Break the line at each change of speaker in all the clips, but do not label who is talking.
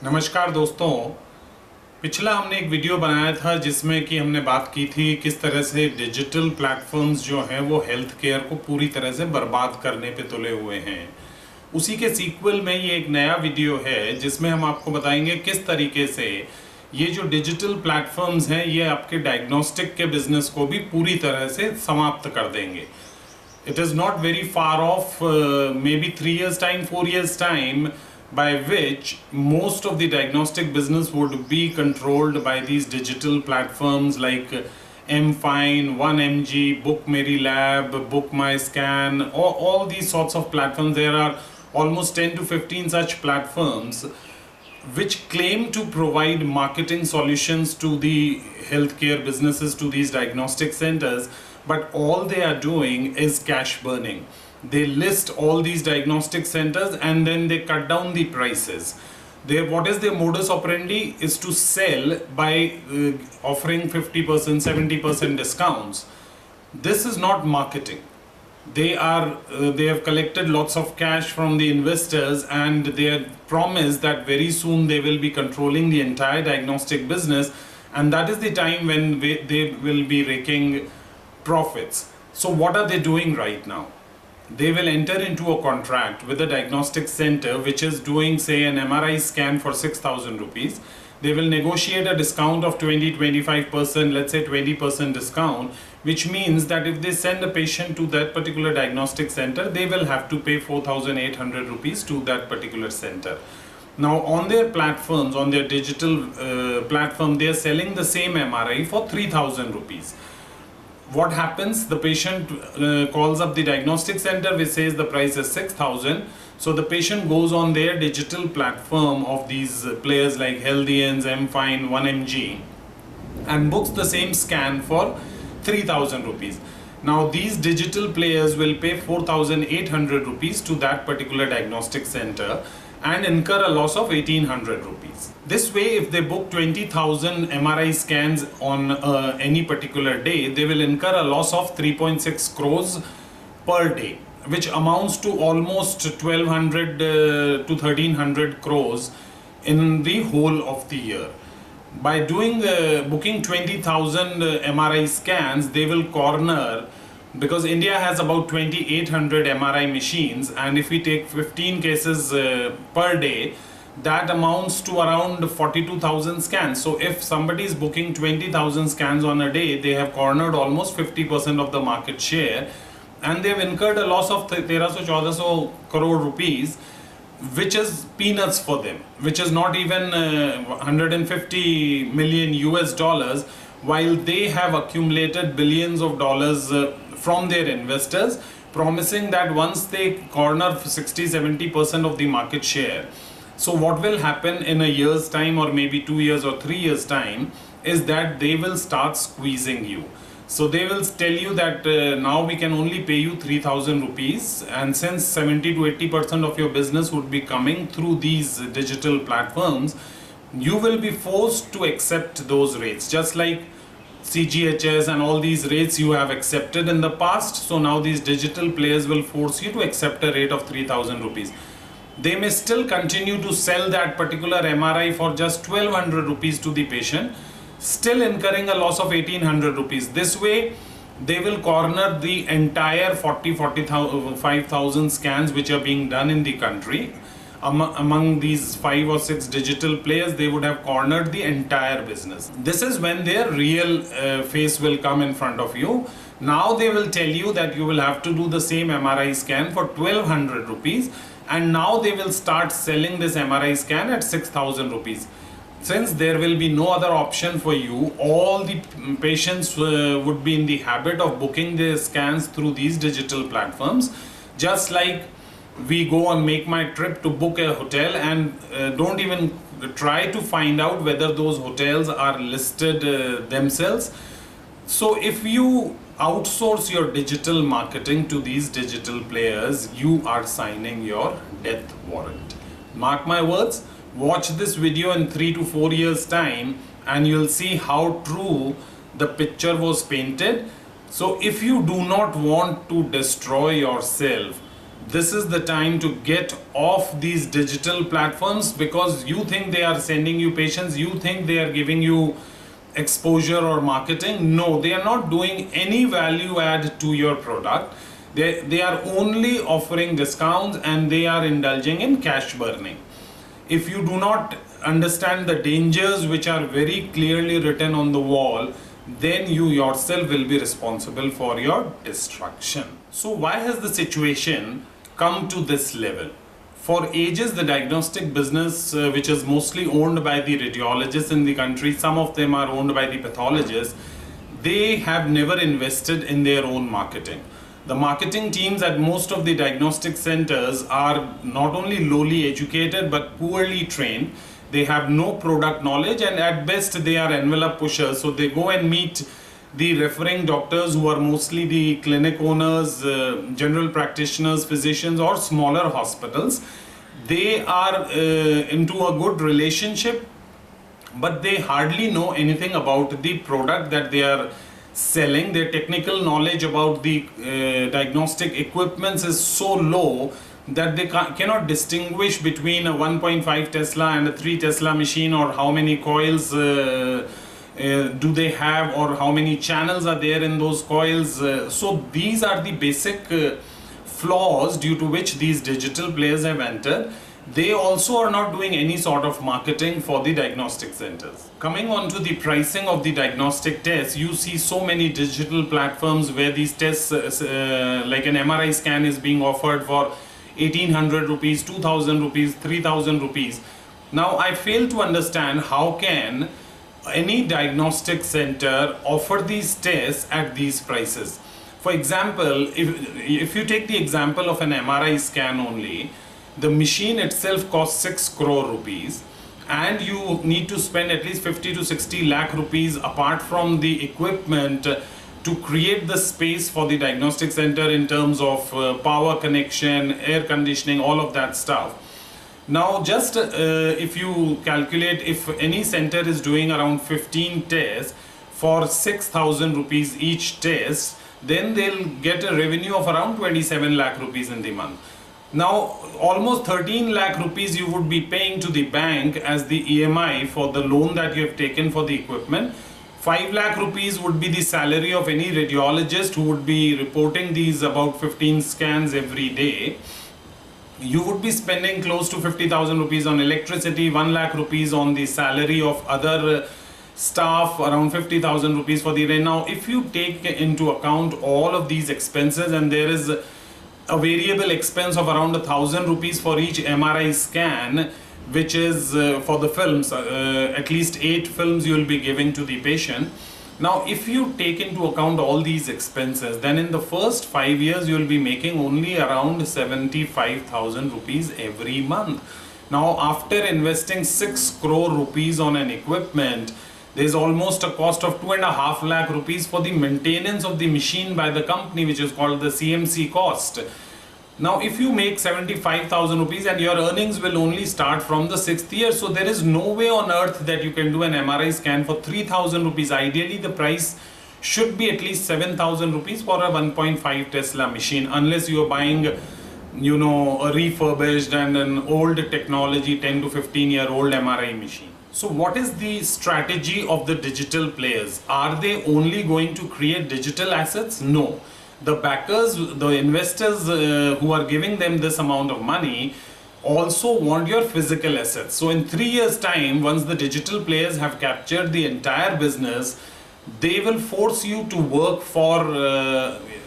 नमस्कार दोस्तों, पिछला हमने एक वीडियो बनाया था जिसमें कि हमने बात की थी किस तरह से डिजिटल प्लेटफॉर्म्स जो हैं वो हेल्थ केयर को पूरी तरह से बर्बाद करने पे तुले हुए हैं। उसी के सीक्वल में ये एक नया वीडियो है जिसमें हम आपको बताएंगे किस तरीके से ये जो डिजिटल प्लेटफॉर्म्स हैं ये आपके डायग्नोस्टिक के बिजनेस को भी पूरी तरह से समाप्त कर देंगे। It is not very far off, maybe 3 years time, 4 years time, by which most of the diagnostic business would be controlled by these digital platforms like Mfine, 1mg, bookmerilab, bookmyscan, all these sorts of platforms. There are almost 10 to 15 such platforms which claim to provide marketing solutions to the healthcare businesses, to these diagnostic centers, but all they are doing is cash burning. They list all these diagnostic centers and then they cut down the prices. What is their modus operandi is to sell by offering 50%, 70% discounts. This is not marketing. They have collected lots of cash from the investors and they have promised that very soon they will be controlling the entire diagnostic business, and that is the time when they will be raking profits. So what are they doing right now? They will enter into a contract with a diagnostic center which is doing, say, an MRI scan for 6,000 rupees. They will negotiate a discount of 20-25%, let's say 20% discount, which means that if they send a patient to that particular diagnostic center, they will have to pay 4,800 rupees to that particular center. Now on their platforms, on their digital platform, they are selling the same MRI for 3,000 rupees. What happens? The patient calls up the diagnostic center which says the price is 6,000. So the patient goes on their digital platform of these players like Healthians, Mfine, 1mg and books the same scan for 3,000 rupees. Now these digital players will pay 4,800 rupees to that particular diagnostic center and incur a loss of 1,800 rupees. This way, if they book 20,000 MRI scans on any particular day, they will incur a loss of 3.6 crores per day, which amounts to almost 1,200 to 1,300 crores in the whole of the year. By booking 20,000 MRI scans, they will corner, because India has about 2,800 MRI machines, and if we take 15 cases per day, that amounts to around 42,000 scans. So if somebody is booking 20,000 scans on a day, they have cornered almost 50% of the market share, and they have incurred a loss of 1,300-1,400 crore rupees, which is peanuts for them, which is not even 150 million US dollars, while they have accumulated billions of dollars from their investors, promising that once they corner 60-70% of the market share. So what will happen in a year's time, or maybe 2 years or 3 years time, is that they will start squeezing you. So they will tell you that now we can only pay you 3,000 rupees, and since 70 to 80% of your business would be coming through these digital platforms, you will be forced to accept those rates, just like CGHS and all these rates you have accepted in the past. So now these digital players will force you to accept a rate of 3,000 rupees. They may still continue to sell that particular MRI for just 1,200 rupees to the patient, still incurring a loss of 1,800 rupees. This way they will corner the entire 45,000 scans which are being done in the country. Among these 5 or 6 digital players, they would have cornered the entire business. This is when their real face will come in front of you. Now they will tell you that you will have to do the same MRI scan for 1,200 rupees, and now they will start selling this MRI scan at 6,000 rupees. Since there will be no other option for you, all the patients would be in the habit of booking their scans through these digital platforms, just like we go on Make My Trip to book a hotel and don't even try to find out whether those hotels are listed themselves. So if you outsource your digital marketing to these digital players, you are signing your death warrant. Mark my words, watch this video in 3 to 4 years time and you'll see how true the picture was painted. So if you do not want to destroy yourself, This is the time to get off these digital platforms, because you think they are sending you patients, you think they are giving you exposure or marketing. No, they are not doing any value add to your product. They are only offering discounts, and they are indulging in cash burning. If you do not understand the dangers which are very clearly written on the wall, then you yourself will be responsible for your destruction. So why has the situation come to this level? For ages, the diagnostic business, which is mostly owned by the radiologists in the country, some of them are owned by the pathologists, they have never invested in their own marketing. The marketing teams at most of the diagnostic centers are not only lowly educated but poorly trained. They have no product knowledge, and at best they are envelope pushers. So they go and meet the referring doctors, who are mostly the clinic owners, general practitioners, physicians, or smaller hospitals. They are into a good relationship, but they hardly know anything about the product that they are selling. Their technical knowledge about the diagnostic equipments is so low that they cannot distinguish between a 1.5 Tesla and a 3 Tesla machine, or how many coils do they have, or how many channels are there in those coils. So these are the basic flaws due to which these digital players have entered. They also are not doing any sort of marketing for the diagnostic centers. Coming on to the pricing of the diagnostic tests, you see so many digital platforms where these tests, like an MRI scan, is being offered for 1800 rupees, 2000 rupees, 3000 rupees. Now I fail to understand how can any diagnostic center offer these tests at these prices. For example, if you take the example of an MRI scan only, the machine itself costs 6 crore rupees, and you need to spend at least 50 to 60 lakh rupees apart from the equipment to create the space for the diagnostic center in terms of power connection, air conditioning, all of that stuff. Now just if you calculate, if any center is doing around 15 tests for 6,000 rupees each test, then they'll get a revenue of around 27 lakh rupees in the month. Now almost 13 lakh rupees you would be paying to the bank as the EMI for the loan that you have taken for the equipment. 5 lakh rupees would be the salary of any radiologist who would be reporting these about 15 scans every day. You would be spending close to 50,000 rupees on electricity, 1 lakh rupees on the salary of other staff, around 50,000 rupees for the rent. Now if you take into account all of these expenses, and there is a variable expense of around 1,000 rupees for each MRI scan, which is for the films, at least 8 films you will be giving to the patient. Now if you take into account all these expenses, then in the first 5 years you will be making only around 75,000 rupees every month. Now after investing 6 crore rupees on an equipment, there is almost a cost of 2.5 lakh rupees for the maintenance of the machine by the company, which is called the CMC cost. Now if you make 75,000 rupees, and your earnings will only start from the 6th year, so there is no way on earth that you can do an MRI scan for 3,000 rupees. Ideally the price should be at least 7,000 rupees for a 1.5 Tesla machine, unless you are buying, you know, a refurbished and an old technology 10 to 15-year-old MRI machine. So what is the strategy of the digital players? Are they only going to create digital assets? No. The backers, the investors who are giving them this amount of money also want your physical assets. So in 3 years time, once the digital players have captured the entire business, they will force you to work for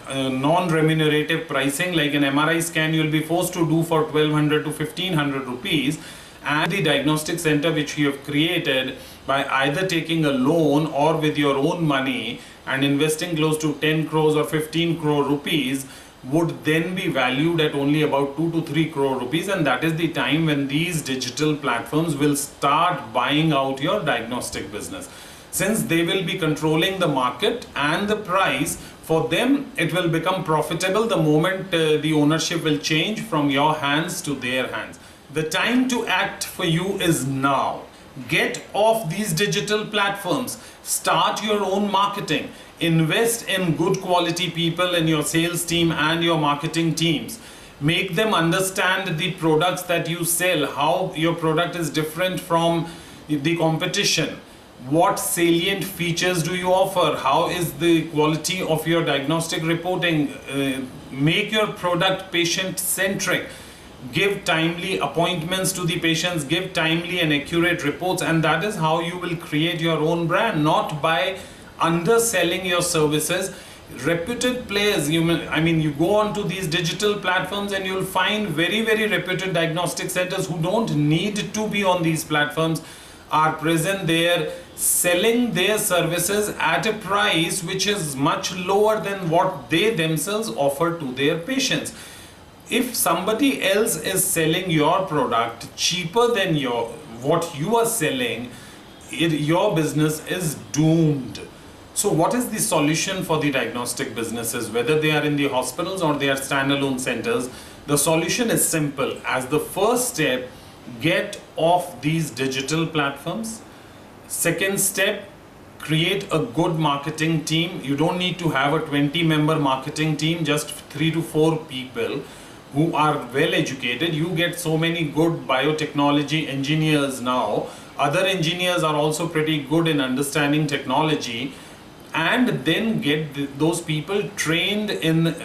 non-remunerative pricing. Like an MRI scan you will be forced to do for 1200 to 1500 rupees, and the diagnostic center which you have created by either taking a loan or with your own money and investing close to 10 crores or 15 crore rupees would then be valued at only about 2 to 3 crore rupees, and that is the time when these digital platforms will start buying out your diagnostic business. Since they will be controlling the market and the price, for them it will become profitable the moment the ownership will change from your hands to their hands. The time to act for you is now. Get off these digital platforms. Start your own marketing. Invest in good quality people in your sales team and your marketing teams. make them understand the products that you sell, how your product is different from the competition, what salient features do you offer, how is the quality of your diagnostic reporting, make your product patient centric, give timely appointments to the patients, give timely and accurate reports, and that is how you will create your own brand, not by underselling your services. Reputed players, you go on to these digital platforms and you'll find very reputed diagnostic centers who don't need to be on these platforms are present there, selling their services at a price which is much lower than what they themselves offer to their patients. If somebody else is selling your product cheaper than what you are selling, your business is doomed. So what is the solution for the diagnostic businesses, whether they are in the hospitals or they are standalone centers? The solution is simple. As the first step, get off these digital platforms. Second step, create a good marketing team. You don't need to have a 20-member marketing team, just 3 to 4 people who are well educated. You get so many good biotechnology engineers now. Other engineers are also pretty good in understanding technology, and then get those people trained in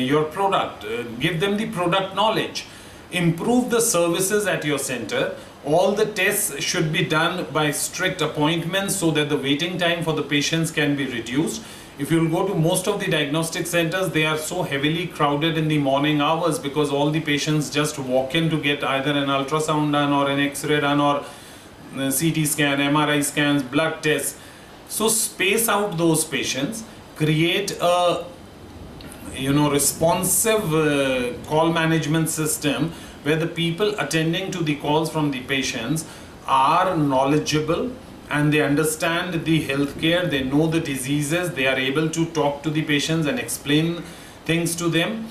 your product. Give them the product knowledge. Improve the services at your center. All the tests should be done by strict appointments so that the waiting time for the patients can be reduced. If you will go to most of the diagnostic centers, they are so heavily crowded in the morning hours because all the patients just walk in to get either an ultrasound done or an X-ray done or CT scan, MRI scans, blood tests. So space out those patients, create a responsive call management system where the people attending to the calls from the patients are knowledgeable and they understand the healthcare, they know the diseases, they are able to talk to the patients and explain things to them.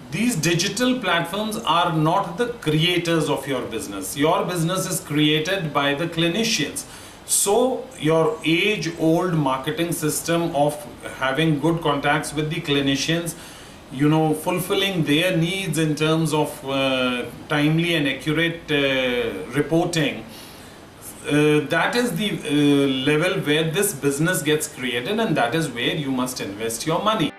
These digital platforms are not the creators of your business. Your business is created by the clinicians. So your age-old marketing system of having good contacts with the clinicians, fulfilling their needs in terms of timely and accurate reporting, that is the level where this business gets created, and that is where you must invest your money.